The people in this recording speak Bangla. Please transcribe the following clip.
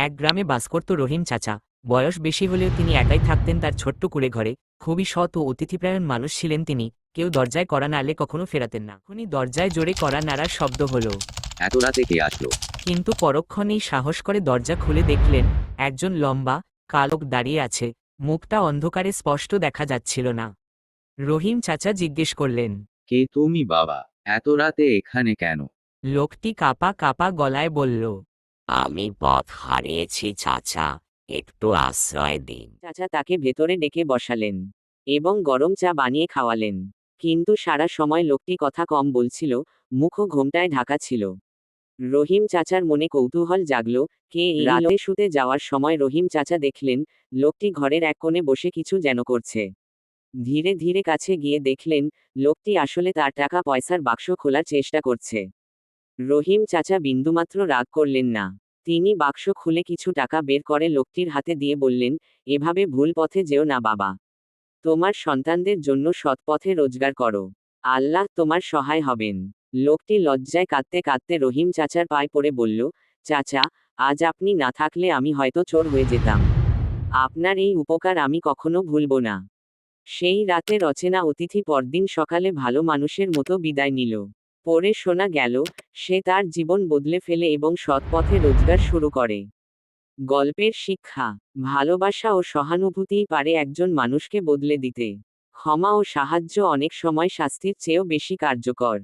এক গ্রামে বাস করত রহিম চাচা। বয়স বেশি হলেও তিনি একাই থাকতেন তার ছোট্ট কুঁড়ে ঘরে। খুবই সৎ ও অতিথিপরায়ণ মানুষ ছিলেন তিনি। কেউ দরজায় কড়া নাড়লে কখনো ফেরাতেন না। এখনই দরজায় জোরে কড়া নাড়ার শব্দ হলো, এত রাতে কে আসলো? কিন্তু পরক্ষণেই সাহস করে দরজা খুলে দেখলেন একজন লম্বা কালো লোক দাঁড়িয়ে আছে। মুখটা অন্ধকারে স্পষ্ট দেখা যাচ্ছিল না। রহিম চাচা জিজ্ঞেস করলেন। কে তুমি বাবা? এত রাতে এখানে কেন? লোকটি কাঁপা কাঁপা গলায় বলল, আমি পথ হারিয়েছি চাচা, একটু আশ্রয় দিন। চাচা তাকে ভেতরে ডেকে বসালেন এবং গরম চা বানিয়ে খাওয়ালেন। কিন্তু সারা সময় লোকটি কথা কম বলছিল, মুখও ঘোমটায় ঢাকা ছিল। রহিম চাচার মনে কৌতূহল জাগল, কে এই রাতে শুতে যাওয়ার সময় রহিম চাচা দেখলেন লোকটি ঘরের এক কোণে বসে কিছু যেন করছে। ধীরে ধীরে কাছে গিয়ে দেখলেন লোকটি আসলে তার টাকা পয়সার বাক্স খোলার চেষ্টা করছে। রহিম চাচা বিন্দুমাত্র রাগ করলেন না। তিনি বাক্স খুলে কিছু টাকা বের করে লোকটির হাতে দিয়ে বললেন, এভাবে ভুল পথে যেও না বাবা। তোমার সন্তানদের জন্য সৎ পথে রোজগার করো। আল্লাহ তোমার সহায় হবেন। লোকটি লজ্জায় কাঁদতে কাঁদতে রহিম চাচার পায়ে পড়ে বলল, চাচা, আজ আপনি না থাকলে আমি হয়তো চোর হয়ে যেতাম। আপনার এই উপকার আমি কখনো ভুলব না। সেই রাতের অচেনা অতিথি পরদিন সকালে ভালো মানুষের মতো বিদায় নিল। পরে শোনা গেল সে তার জীবন বদলে ফেলে এবং সৎ পথে রোজগার শুরু করে। গল্পের শিক্ষা: ভালোবাসা ও সহানুভূতিই পারে একজন মানুষকে বদলে দিতে। ক্ষমা ও সাহায্য অনেক সময় শাস্তির চেয়েও বেশি কার্যকর।